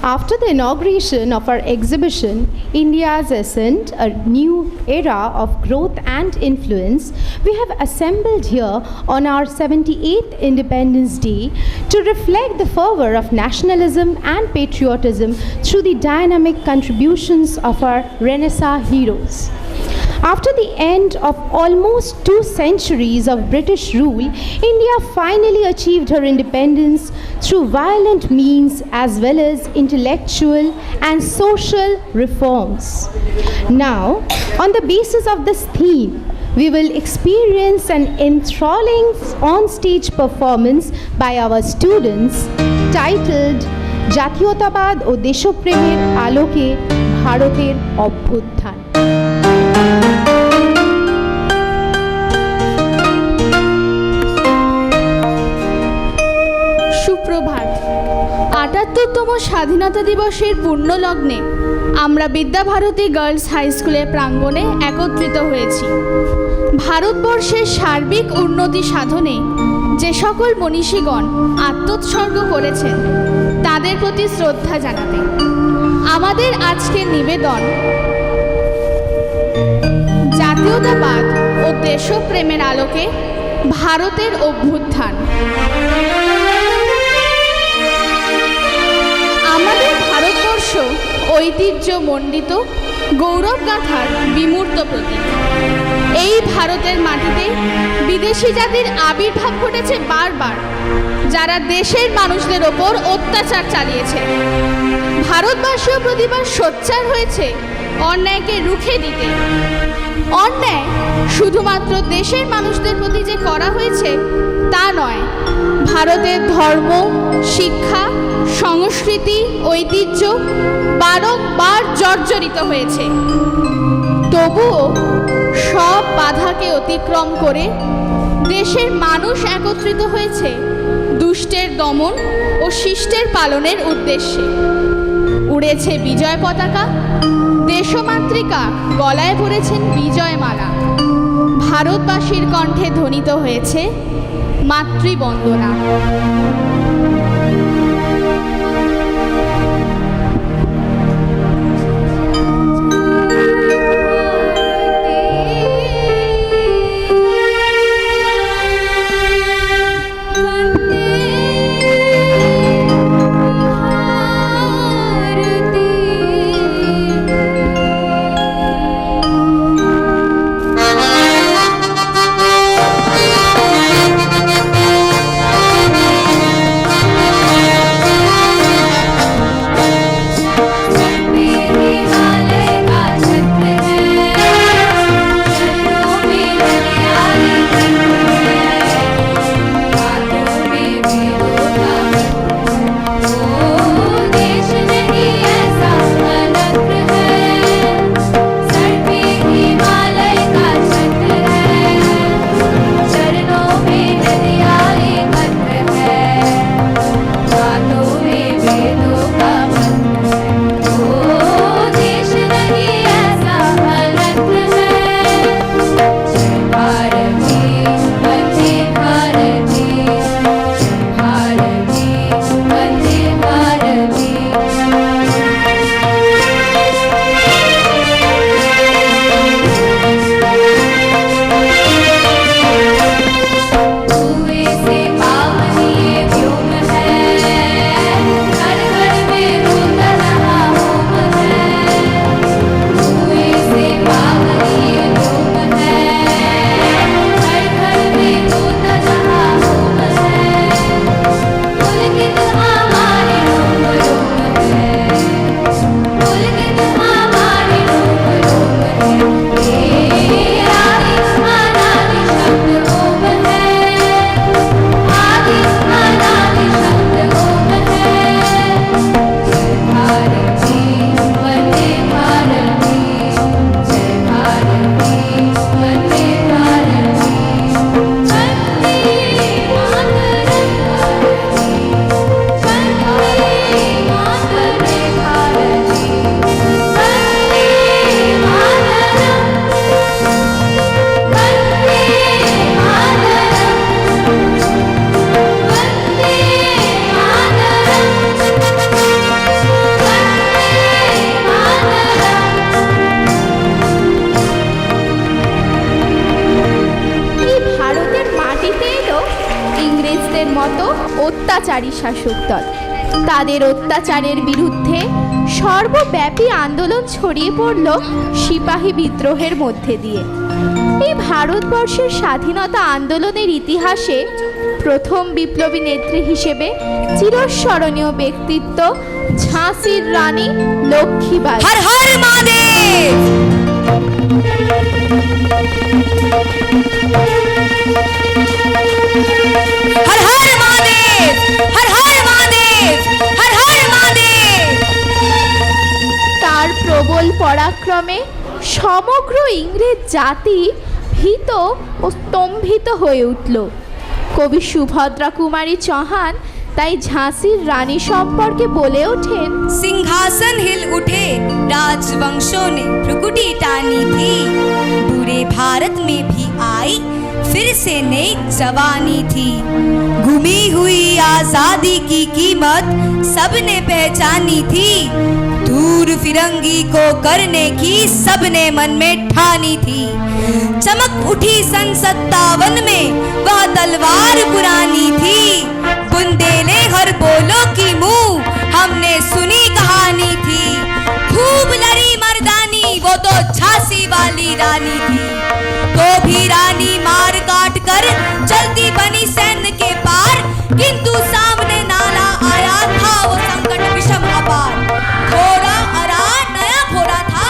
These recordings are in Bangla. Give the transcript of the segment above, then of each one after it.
After the inauguration of our exhibition, India's Ascent, a new era of growth and influence, we have assembled here on our 78th Independence Day to reflect the fervor of nationalism and patriotism through the dynamic contributions of our Renaissance heroes. After the end of almost 2 centuries of British rule, India finally achieved her independence through violent means as well as intellectual and social reforms. Now, on the basis of this theme, we will experience an enthralling on-stage performance by our students titled জাতীয়তাবাদ ও দেশপ্রেমের আলোকে ভারতের অভ্যুত্থান। সুপ্রভাত। ৭৮তম স্বাধীনতা দিবসের পূর্ণলগ্নে আমরা বিদ্যাভারতী গার্লস হাই স্কুলের প্রাঙ্গণে একত্রিত হয়েছি ভারতবর্ষের সার্বিক উন্নতি সাধনে যে সকল মনীষীগণ আত্মোৎসর্গ করেছেন তাদের প্রতি শ্রদ্ধা জানাতে। আমাদের আজকের নিবেদন জাতীয়তাবাদ ও দেশপ্রেমের আলোকে ভারতের অভ্যুত্থান। আমাদের ভারতবর্ষ ঐতিহ্যমণ্ডিত গৌরবগাথার বিমূর্ত প্রতীক। এই ভারতের মাটিতে বিদেশি জাতির আবির্ভাব ঘটেছে বারবার, যারা দেশের মানুষদের ওপর অত্যাচার চালিয়েছে। ভারতবাসীও প্রতিবার সোচ্চার হয়েছে অন্যায়কে রুখে দিতে। অন্যায় শুধুমাত্র দেশের মানুষদের প্রতি যে করা হয়েছে তা নয়, ভারতের ধর্ম, শিক্ষা, সংস্কৃতি, ঐতিহ্য বারংবার জর্জরিত হয়েছে। তবুও সব বাধাকে অতিক্রম করে দেশের মানুষ একত্রিত হয়েছে দুষ্টের দমন ও শিষ্টের পালনের উদ্দেশ্যে। উড়েছে বিজয় পতাকা, দেশমাতৃকা গলায় পরেছেন বিজয়মালা। ভারতবাসীর কণ্ঠে ধ্বনিত হয়েছে মাতৃবন্দনা। স্বৈরাচারী শাসক দল। তাদের অত্যাচারের বিরুদ্ধে সর্বব্যাপী আন্দোলন ছড়িয়ে পড়ল সিপাহী বিদ্রোহের মধ্যে দিয়ে। এই ভারতবর্ষের স্বাধীনতা আন্দোলনের ইতিহাসে প্রথম বিপ্লবী নেত্রী হিসেবে চিরস্মরণীয় ব্যক্তিত্ব ঝাঁসির রানী লক্ষ্মীবাঈ। হর হর মহাদেব। হর হর মহাদেব, হর হর মহাদেব, হর হর মহাদেব। তার প্রবল পরাক্রমে সমগ্র ইংরেজ জাতি ভীত ও স্তম্ভিত হয়ে উঠল। কবি সুভদ্রা কুমারী চৌহান তাই ঝাঁসির রানী সম্পর্কে বলে ওঠেন, सिंहासन हिल उठे राजवंशों ने भ्रुकुटी टानी थी, पूरे भारत में भी आई फिर से नई जवानी थी। घूमी हुई आजादी की कीमत सबने पहचानी थी, दूर फिरंगी को करने की सबने मन में ठानी थी। चमक उठी सन 57 में वह तलवार पुरानी थी, बुंदेले हर बोलो की मुंह हमने सुनी कहानी थी। खूब लड़ी मर्दानी वो तो झांसी वाली रानी थी, तो भी रानी मार काट कर जल्दी बनी सैन्य के पार, किंतु सामने नाला आया था वो संकट विषम अपार। घोड़ा अरा नया घोड़ा था,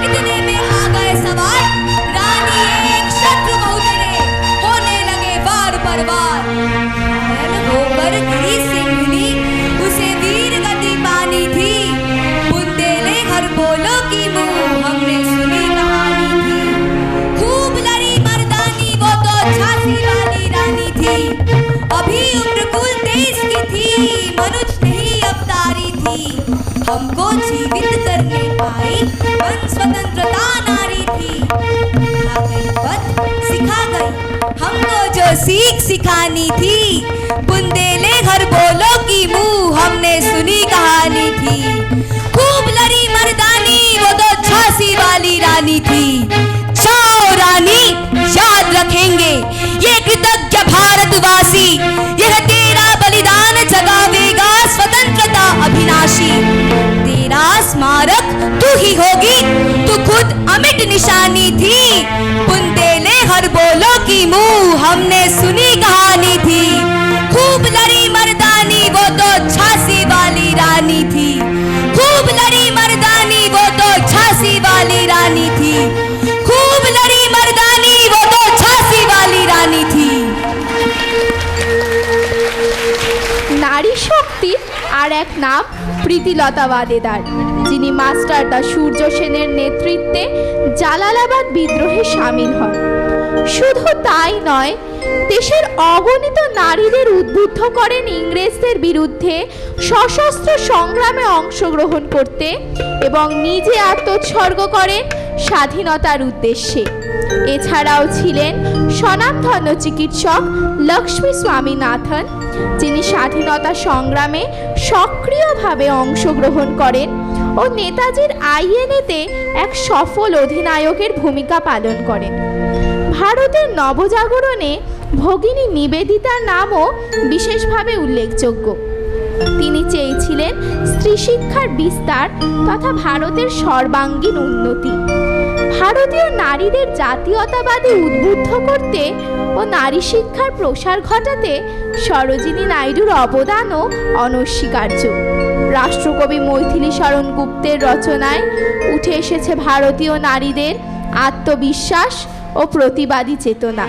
इतने में आ गए सवार, रानी एक शत्रु बहुतरे होने लगे वार पर वार। होकर गिरी सिंहनी उसे वीर गति पानी थी, बुंदेले हर बोलो की मुंह हमने सुनी कहानी थी। खूब लड़ी मर्दानी वो तो झांसी वाली रानी थी, अभी उम्र कुल 23 की थी, मनुष्य नहीं अवतारी थी। हमको जीवित करने आई वन स्वतंत्रता नारी थी, सिखा गई पथ सिखा गई हमको जो सीख सिखानी थी, बुंदेले हर बोलो की मुंह हमने सुनी कहानी थी। खूब लड़ी मर्दानी वो तो झांसी वाली रानी थी। जाओ रानी याद रखेंगे ये कृतज्ञ भारतवासी, यह तेरा बलिदान जगावेगा स्वतंत्रता अभिनाशी। तेरा स्मारक तू ही होगी, तू खुद अमिट निशानी थी, बुंदेले हर बोलो की मुंह हमने सुनी कहानी थी। खूब लड़ी मर्दानी वो तो झांसी वाली रानी थी, खूब लड़ी मर्दानी वो तो झांसी वाली रानी थी, खूब लड़ी मर्दानी वो तो झांसी वाली रानी थी। নারী শক্তির আর এক নাম প্রীতিলতা ওয়াদ্দেদার, যিনি মাস্টারদা সূর্য সেনের নেতৃত্বে জালালাবাদ বিদ্রোহে সামিল হন। শুধু তাই নয়, দেশের অগণিত নারীদের উদ্বুদ্ধ করেন ইংরেজদের বিরুদ্ধে সশস্ত্র সংগ্রামে অংশগ্রহণ করতে এবং নিজে আত্মোৎসর্গ করেন স্বাধীনতার উদ্দেশ্যে। এছাড়াও ছিলেন স্বনামধন্য চিকিৎসক লক্ষ্মী স্বামীনাথন, যিনি স্বাধীনতা সংগ্রামে সক্রিয়ভাবে অংশগ্রহণ করেন ও নেতাজির আইএনএতে এক সফল অধিনায়কের ভূমিকা পালন করেন। ভারতের নবজাগরণে ভগিনী নিবেদিতার নামও বিশেষভাবে উল্লেখযোগ্য। তিনি চেয়েছিলেন স্ত্রী শিক্ষার বিস্তার তথা ভারতের সর্বাঙ্গীন উন্নতি। ভারতীয় নারীদের জাতীয়তাবাদে উদ্বুদ্ধ করতে ও নারী শিক্ষার প্রসার ঘটাতে সরোজিনী নাইডুর অবদানও অনস্বীকার্য। রাষ্ট্রকবি মৈথিলী শরণ গুপ্তের রচনায় উঠে এসেছে ভারতীয় নারীদের আত্মবিশ্বাস ও প্রতিবাদী চেতনা।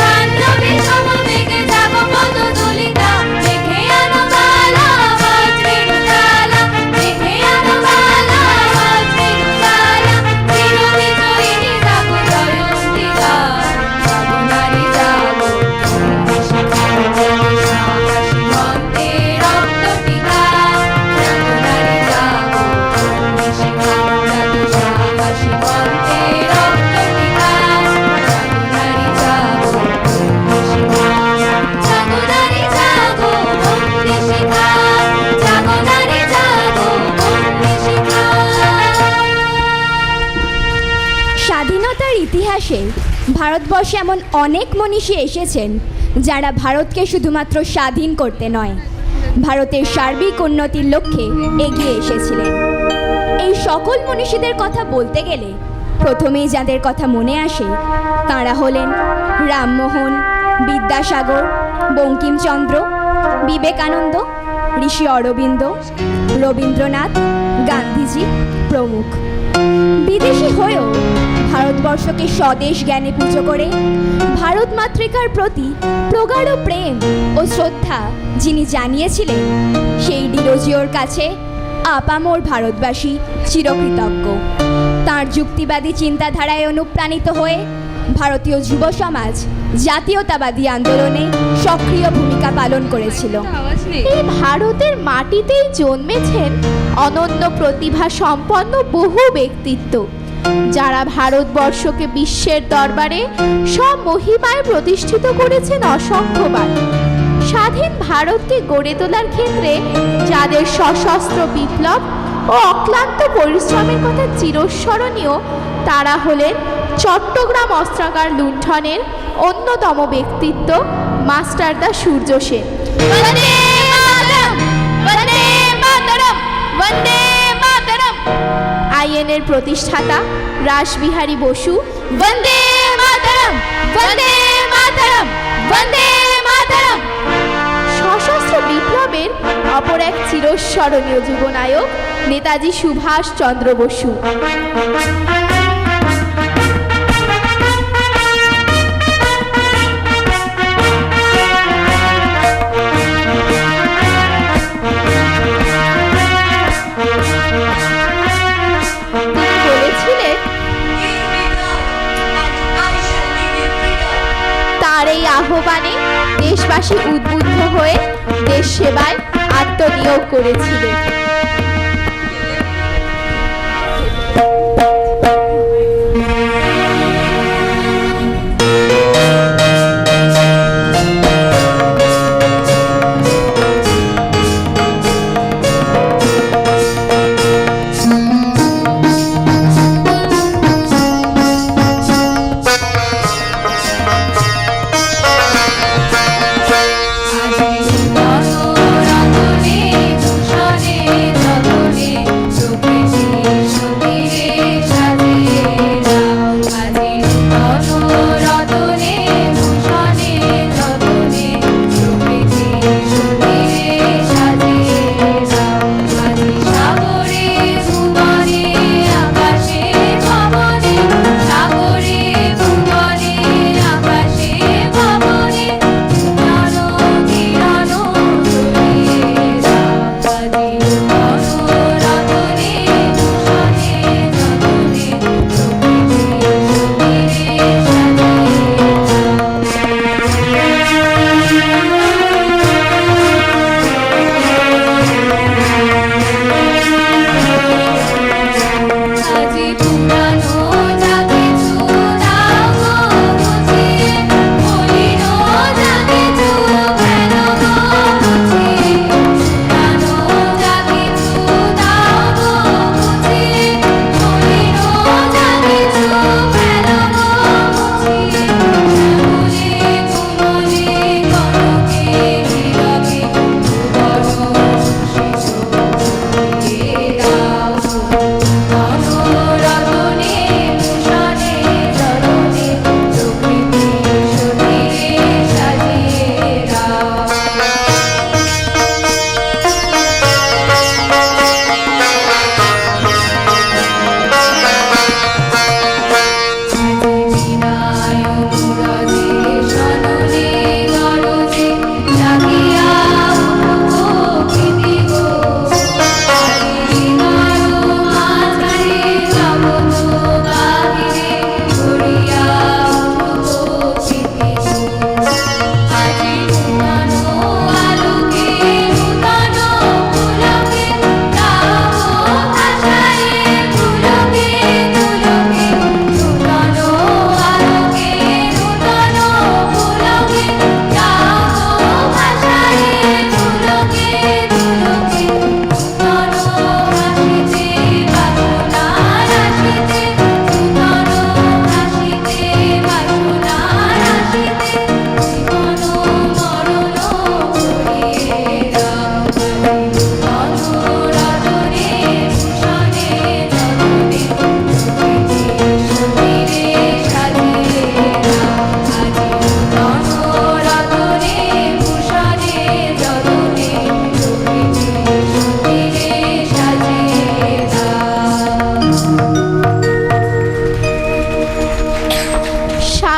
জাহ্নবী স্বাধীনতার ইতিহাসে ভারতবর্ষে এমন অনেক মনীষী এসেছেন যারা ভারতকে শুধুমাত্র স্বাধীন করতে নয়, ভারতের সার্বিক উন্নতির লক্ষ্যে এগিয়ে এসেছিলেন। এই সকল মনীষীদের কথা বলতে গেলে প্রথমেই যাদের কথা মনে আসে তাঁরা হলেন রামমোহন, বিদ্যাসাগর, বঙ্কিমচন্দ্র, বিবেকানন্দ, ঋষি অরবিন্দ, রবীন্দ্রনাথ, গান্ধীজি প্রমুখ। বিদেশি হয়েও ভারতবর্ষকে স্বদেশ জ্ঞানে পুজো করে ভারত মাতৃকার প্রতি প্রগাঢ় প্রেম ও শ্রদ্ধা যিনি জানিয়েছিলেন, সেই ডিরোজিওর কাছে আপামর ভারতবাসী চিরকৃতজ্ঞ। তাঁর যুক্তিবাদী চিন্তাধারায় অনুপ্রাণিত হয়ে ভারতীয় যুব সমাজ জাতীয়তাবাদী আন্দোলনে সক্রিয় ভূমিকা পালন করেছিল। এই ভারতের মাটিতেই জন্মেছেন অনন্য প্রতিভা সম্পন্ন বহু ব্যক্তিত্ব, যারা ভারতবর্ষকে বিশ্বের দরবারে সব মহিমায় প্রতিষ্ঠিত করেছেন অসংখ্যবার। স্বাধীন ভারতকে গড়ে তোলার ক্ষেত্রে যাদের সশস্ত্র বিপ্লব ও অক্লান্ত পরিশ্রমের কথা চিরস্মরণীয়, তারা হলেন চট্টগ্রাম অস্ত্রাগার লুণ্ঠনের অন্যতম ব্যক্তিত্ব মাস্টারদা সূর্য সেন। বন্দে মাতরম, বন্দে মাতরম, বন্দে মাতরম। আইএনএর প্রতিষ্ঠাতা রাসবিহারী বসু। বন্দে মাতরম, বন্দে মাতরম, বন্দে মাতরম। সশস্ত্র বিপ্লবের অপর এক চিরস্মরণীয় যুবনায়ক নেতাজি সুভাষ চন্দ্র বসু। তার এই আহ্বানে দেশবাসী উদ্বুদ্ধ হয়ে দেশ সেবায় আত্মনিয়োগ করেছিলেন। রতনে ভূষণে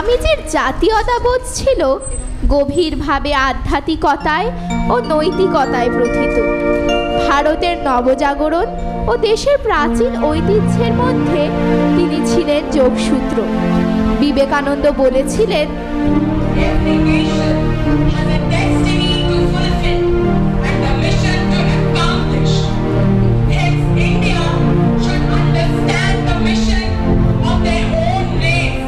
স্বামীজির জাতীয়তাবোধ ছিল গভীরভাবে আধ্যাত্মিকতায় ও নৈতিকতায় প্রথিত। ভারতের নবজাগরণ ও দেশের প্রাচীন ঐতিহ্যের মধ্যে তিনি ছিলেন যোগসূত্র। বিবেকানন্দ বলেছিলেন, Every nation has a destiny to fulfill and a mission to accomplish. Hence, India should understand the mission of their own race.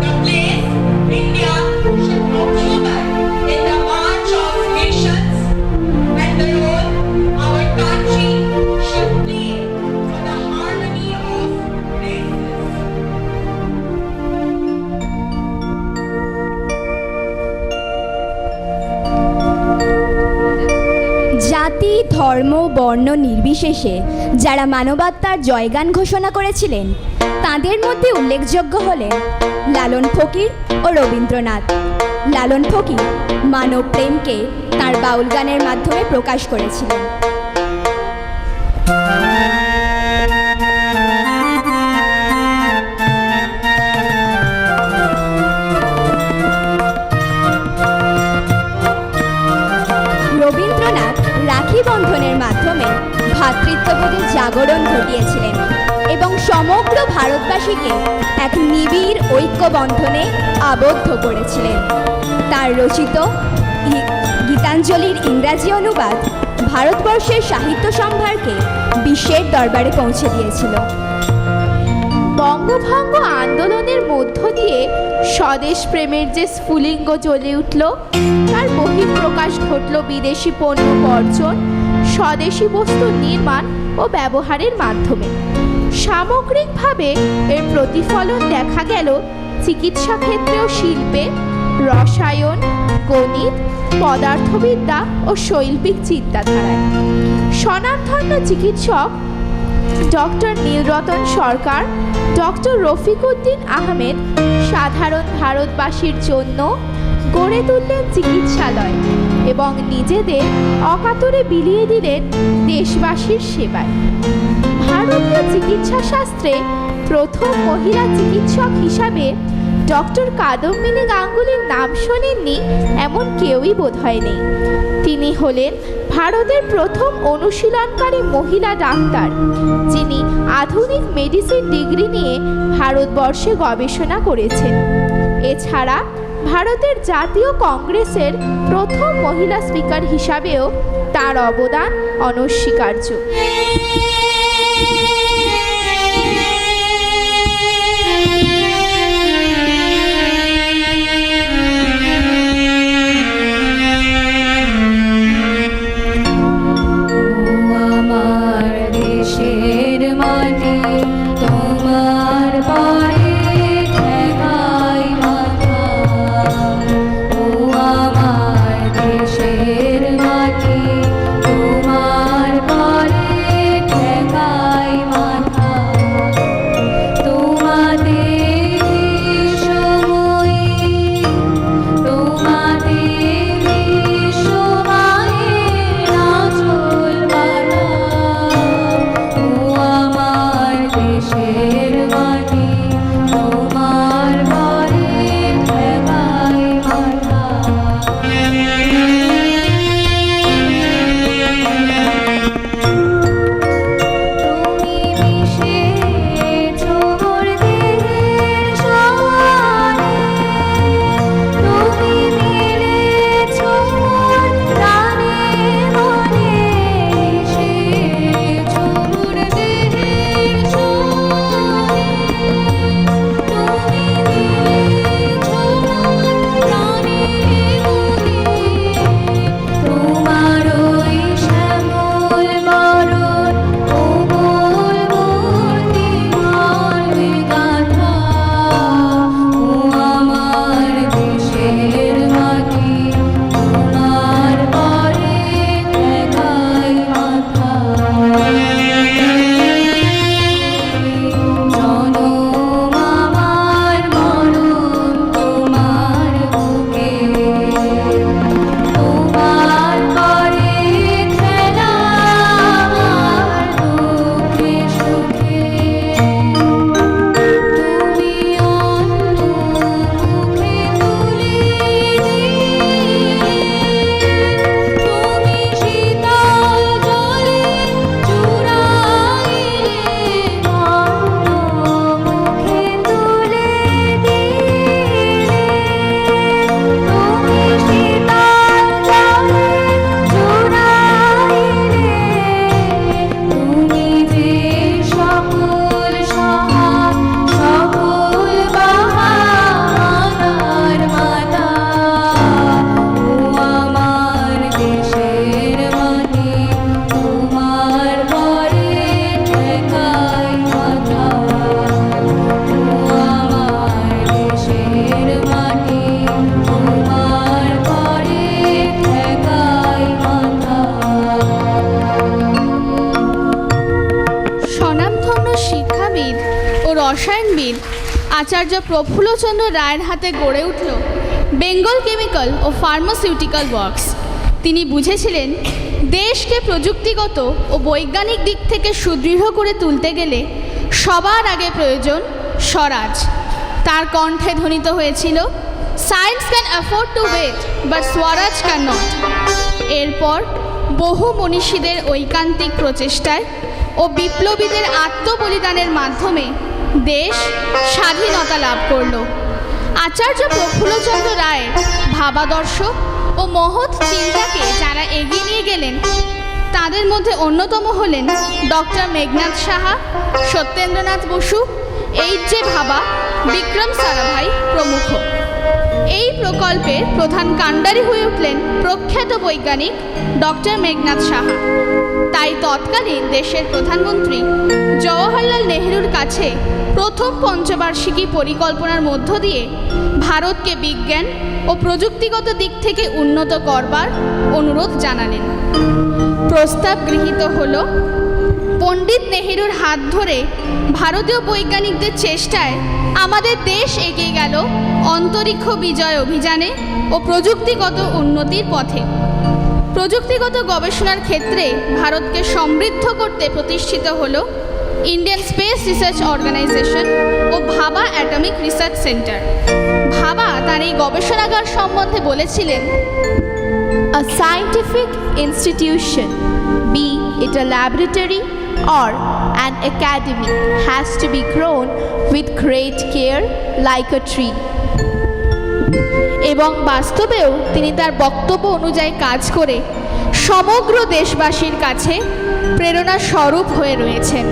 The place India should occupy in the march of nations and the role our country should play for the harmony of races. জাতি, ধর্ম, বর্ণ নির্বিশেষে যারা মানবাত্মার জয়গান ঘোষণা করেছিলেন তাদের মধ্যে উল্লেখযোগ্য হলেন লালন ফকির ও রবীন্দ্রনাথ। লালন ফকির মানব প্রেমকে তাঁর বাউল গানের মাধ্যমে প্রকাশ করেছিলেন। রবীন্দ্রনাথ রাখি বন্ধনের মাধ্যমে ভ্রাতৃত্ববোধের জাগরণ ঘটিয়েছিলেন এবং সমগ্র ভারতবাসীকে এক নিবিড় ঐক্যবন্ধনে আবদ্ধ করেছিলেন। তার রচিত গীতাঞ্জলির ইংরাজি অনুবাদ ভারতবর্ষের সাহিত্য সম্ভারকে বিশ্বের দরবারে পৌঁছে দিয়েছিল। বঙ্গভঙ্গ আন্দোলনের মধ্য দিয়ে স্বদেশ প্রেমের যে স্ফুলিঙ্গ জ্বলে উঠল, তার বহিঃপ্রকাশ ঘটল বিদেশি পণ্য বর্জন, স্বদেশি বস্তু নির্মাণ ও ব্যবহারের মাধ্যমে। সামগ্রিকভাবে এর প্রতিফলন দেখা গেল চিকিৎসা ক্ষেত্রে ও শিল্পে, রসায়ন, গণিত, পদার্থবিদ্যা ও শৈল্পিক চিন্তাধারায়। স্বনামধন্য চিকিৎসক ডক্টর নীলরতন সরকার, ডক্টর রফিকউদ্দিন আহমেদ সাধারণ ভারতবাসীর জন্য গড়ে তুললেন চিকিৎসালয় এবং নিজেদের অকাতরে বিলিয়ে দিলেন দেশবাসীর সেবায়। ভারতীয় চিকিৎসা শাস্ত্রে প্রথম মহিলা চিকিৎসক হিসাবে ডক্টর কাদম্বিনী গাঙ্গুলির নাম শোনেননি এমন কেউই বোধহয় নেই। তিনি হলেন ভারতের প্রথম অনুশীলনকারী মহিলা ডাক্তার, যিনি আধুনিক মেডিসিন ডিগ্রি নিয়ে ভারতবর্ষে গবেষণা করেছেন। এছাড়া ভারতের জাতীয় কংগ্রেসের প্রথম মহিলা স্পিকার হিসাবেও তার অবদান অনস্বীকার্য। তোমার পরে ঠেকাই আচার্য প্রফুল্লচন্দ্র রায়ের হাতে গড়ে উঠল বেঙ্গল কেমিক্যাল ও ফার্মাসিউটিক্যাল ওয়ার্কস। তিনি বুঝেছিলেন দেশকে প্রযুক্তিগত ও বৈজ্ঞানিক দিক থেকে সুদৃঢ় করে তুলতে গেলে সবার আগে প্রয়োজন স্বরাজ। তার কণ্ঠে ধ্বনিত হয়েছিল, science can afford to wait but swaraj can not. এরপর বহু মনীষীদের ঐকান্তিক প্রচেষ্টায় ও বিপ্লবীদের আত্মবলিদানের মাধ্যমে দেশ স্বাধীনতা লাভ করল। আচার্য প্রফুল্লচন্দ্র রায়ের ভাবাদর্শ ও মহৎ চিন্তাকে যারা এগিয়ে নিয়ে গেলেন তাদের মধ্যে অন্যতম হলেন ডক্টর মেঘনাদ সাহা, সত্যেন্দ্রনাথ বসু, এইচ.জে. ভাবা, বিক্রম সারাভাই প্রমুখ। এই প্রকল্পের প্রধান কাণ্ডারি হয়ে উঠলেন প্রখ্যাত বৈজ্ঞানিক ডক্টর মেঘনাদ সাহা। তাই তৎকালীন দেশের প্রধানমন্ত্রী জওহরলাল নেহরুর কাছে প্রথম পঞ্চবার্ষিকী পরিকল্পনার মধ্য দিয়ে ভারতকে বিজ্ঞান ও প্রযুক্তিগত দিক থেকে উন্নত করবার অনুরোধ জানালেন। প্রস্তাব গৃহীত হল। পণ্ডিত নেহরুর হাত ধরে ভারতীয় বৈজ্ঞানিকদের চেষ্টায় আমাদের দেশ এগিয়ে গেল অন্তরিক্ষ বিজয় অভিযানে ও প্রযুক্তিগত উন্নতির পথে। প্রযুক্তিগত গবেষণার ক্ষেত্রে ভারতকে সমৃদ্ধ করতে প্রতিষ্ঠিত হল ইন্ডিয়ান স্পেস রিসার্চ অর্গানাইজেশন ও ভাবা অ্যাটমিক রিসার্চ সেন্টার। ভাবা তার এই গবেষণাগার সম্বন্ধে বলেছিলেন, A scientific institution, be it a laboratory or an academy, has to be grown with great care like a tree. এবং বাস্তবেও তিনি তার বক্তব্য অনুযায়ী কাজ করে সমগ্র দেশবাসীর কাছে প্রেরণা স্বরূপ হয়ে রয়েছেন।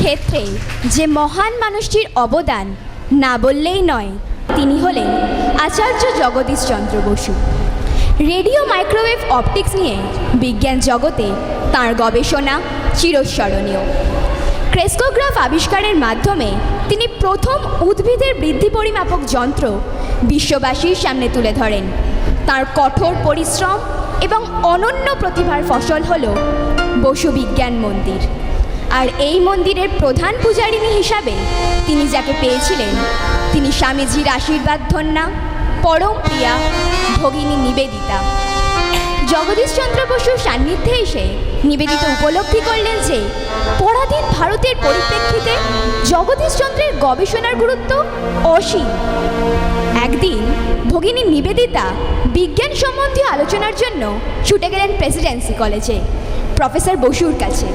ক্ষেত্রে যে মহান মানুষটির অবদান না বললেই নয়, তিনি হলেন Acharya Jagadish Chandra Bose. Radio microwave optics নিয়ে বিজ্ঞান জগতে তাঁর গবেষণা চিরস্মরণীয়। ক্রেস্কোগ্রাফ আবিষ্কারের মাধ্যমে তিনি প্রথম উদ্ভিদের বৃদ্ধি পরিমাপক যন্ত্র বিশ্ববাসীর সামনে তুলে ধরেন। তাঁর কঠোর পরিশ্রম এবং অনন্য প্রতিভার ফসল হল বসু বিজ্ঞান মন্দির। আর এই মন্দিরের প্রধান পূজারিণী হিসাবে তিনি যাকে পেয়েছিলেন, তিনি স্বামীজির আশীর্বাদ ধন্যা পরম প্রিয়া ভগিনী নিবেদিতা। জগদীশচন্দ্র বসুর সান্নিধ্যে এসে নিবেদিতা উপলব্ধি করলেন যে পরাধীন ভারতের পরিপ্রেক্ষিতে জগদীশচন্দ্রের গবেষণার গুরুত্ব অসীম। একদিন ভগিনী নিবেদিতা বিজ্ঞান সম্বন্ধীয় আলোচনার জন্য ছুটে গেলেন প্রেসিডেন্সি কলেজে প্রফেসর বসুর কাছে।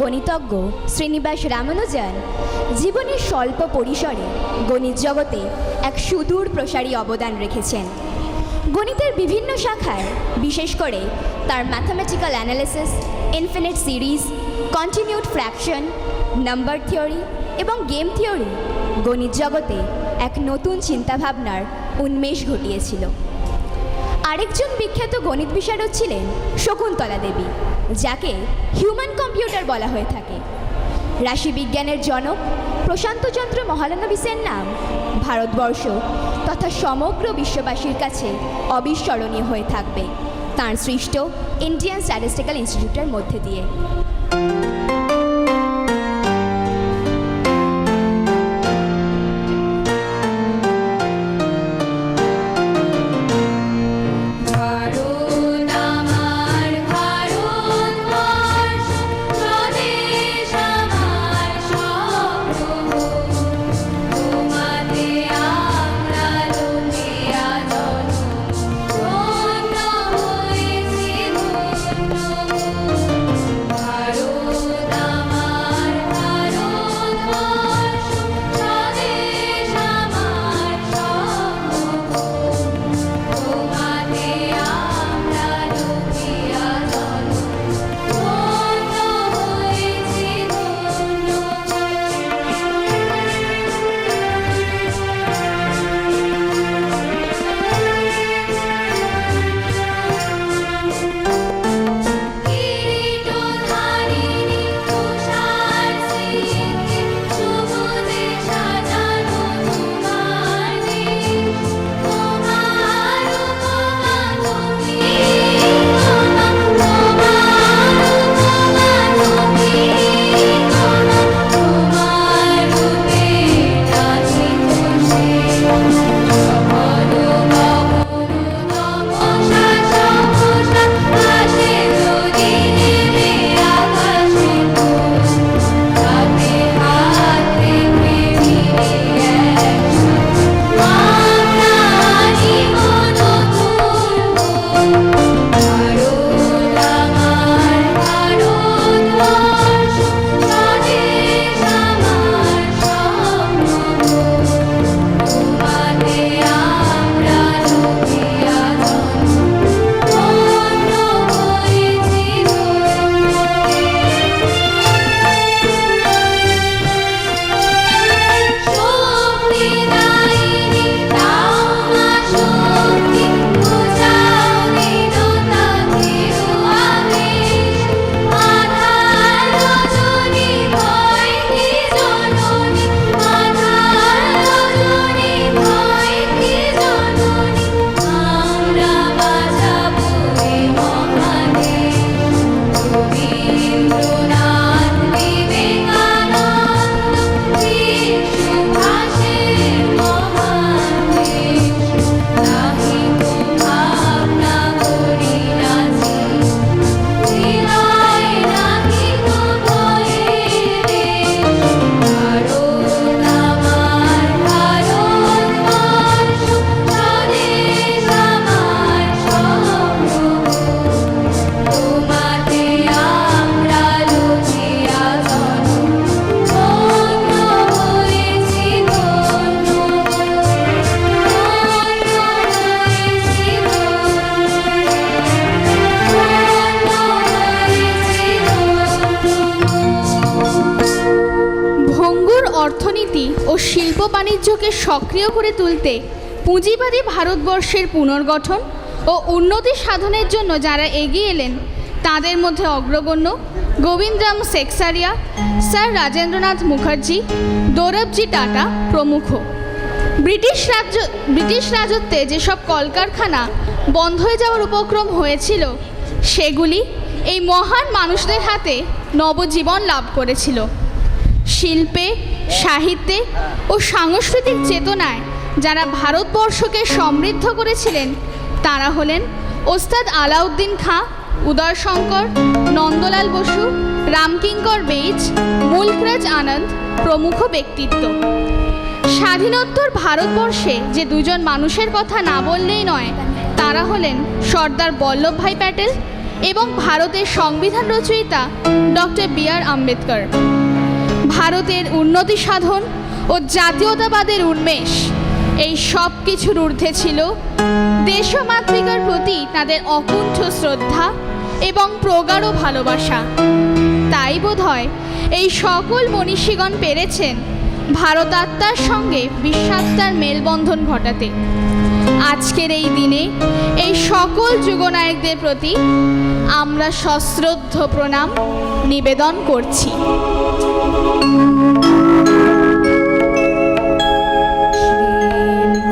গণিতজ্ঞ শ্রীনিবাস রামানুজন জীবনের স্বল্প পরিসরে গণিত জগতে এক সুদূর প্রসারী অবদান রেখেছেন। গণিতের বিভিন্ন শাখায়, বিশেষ করে তার mathematical analysis, infinite series, continued fraction, number theory এবং গেম থিওরি গণিত জগতে এক নতুন চিন্তাভাবনার উন্মেষ ঘটিয়েছিল। আরেকজন বিখ্যাত গণিত বিশারদ ছিলেন শকুন্তলা দেবী, যাকে হিউম্যান কম্পিউটার বলা হয়ে থাকে। রাশিবিজ্ঞানের জনক প্রশান্তচন্দ্র মহালানবিসের নাম ভারতবর্ষ তথা সমগ্র বিশ্ববাসীর কাছে অবিস্মরণীয় হয়ে থাকবে তাঁর সৃষ্ট ইন্ডিয়ান স্ট্যাটিস্টিক্যাল ইনস্টিটিউটের মধ্যে দিয়ে। অর্থনীতি ও শিল্প বাণিজ্যকে সক্রিয় করে তুলতে পুঁজিবাদী ভারতবর্ষের পুনর্গঠন ও উন্নতি সাধনের জন্য যারা এগিয়ে এলেন তাদের মধ্যে অগ্রগণ্য গোবিন্দরাম সেকসারিয়া, স্যার রাজেন্দ্রনাথ মুখার্জি, দৌরবজি টাটা প্রমুখ। ব্রিটিশ রাজত্বে যেসব কলকারখানা বন্ধ হয়ে যাওয়ার উপক্রম হয়েছিল সেগুলি এই মহান মানুষদের হাতে নবজীবন লাভ করেছিল। শিল্পে, সাহিত্যে ও সাংস্কৃতিক চেতনায় যারা ভারতবর্ষকে সমৃদ্ধ করেছিলেন তারা হলেন ওস্তাদ আলাউদ্দিন খাঁ, উদয়শঙ্কর, নন্দলাল বসু, রামকিঙ্কর বেইজ, মুলকরাজ আনন্দ প্রমুখ ব্যক্তিত্ব। স্বাধীনোত্তর ভারতবর্ষে যে দুজন মানুষের কথা না বললেই নয় তারা হলেন সর্দার বল্লভভাই প্যাটেল এবং ভারতের সংবিধান রচয়িতা ডক্টর বি.আর. আম্বেদকর। ভারতের উন্নতি সাধন ও জাতীয়তাবাদের উন্মেষ, এই সব কিছুর ঊর্ধ্বে ছিল দেশমাতৃকার প্রতি তাদের অকুণ্ঠ শ্রদ্ধা এবং প্রগাঢ় ভালোবাসা। তাই বোধহয় এই সকল মনীষীগণ পেরেছেন ভারতাত্মার সঙ্গে বিশ্বাত্মার মেলবন্ধন ঘটাতে। আজকের এই দিনে এই সকল যুগনায়কদের প্রতি আমরা সশ্রদ্ধ প্রণাম নিবেদন করছি।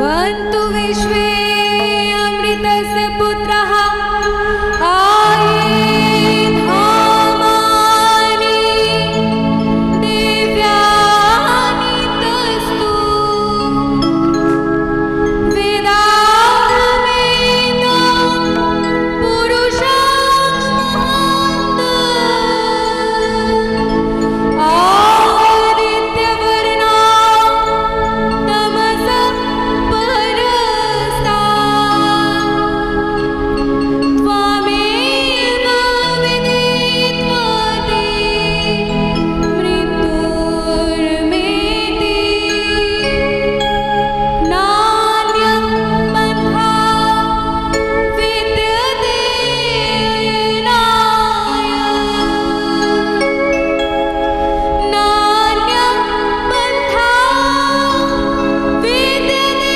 वन्तु विश्वे अमृतस्य पुत्रः आयेधामानि दिव्यानि तस्तु वेदामेतं पुरुषं आदित्यवर्णां तमसः परस्तात् त्वमेव विदित्वते मृत्युर्मेति नान्यं पन्था विद्यते नान्यं पन्था विद्यते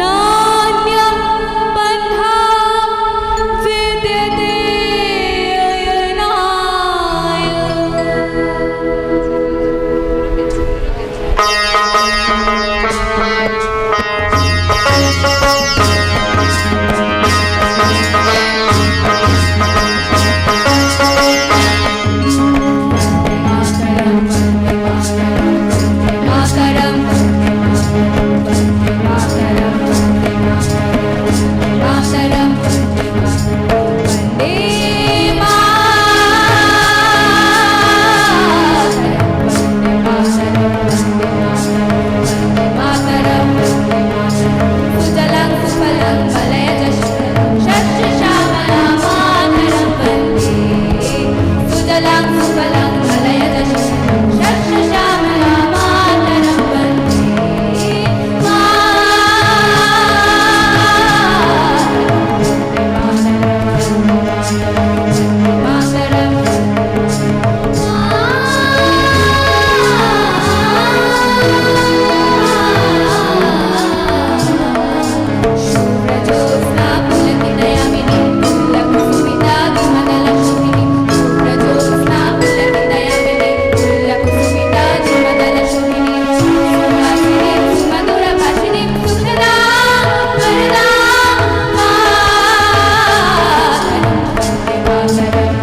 नान्यं पन्था विद्यते मातरं मातरं वन्दे मातरं सुजलं सुफलं मलयज शस्यश्यामला मातरं वन्दे सुजलं सुफलं मलयज शस्यश्यामला मातरं वन्दे शुभ्रज्योत्स्ना पुलकितयामिनी फुल्लकुसुमिता विमलशोभिनी शुभ्रज्योत्स्ना पुलकितयामिनी फुल्लकुसुमिता विमलशोभिनी सुहासिनी सुमधुरभाषिणी सुखदां वरदां मातरं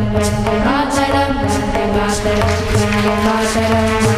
वन्दे मातरं वन्दे मातरं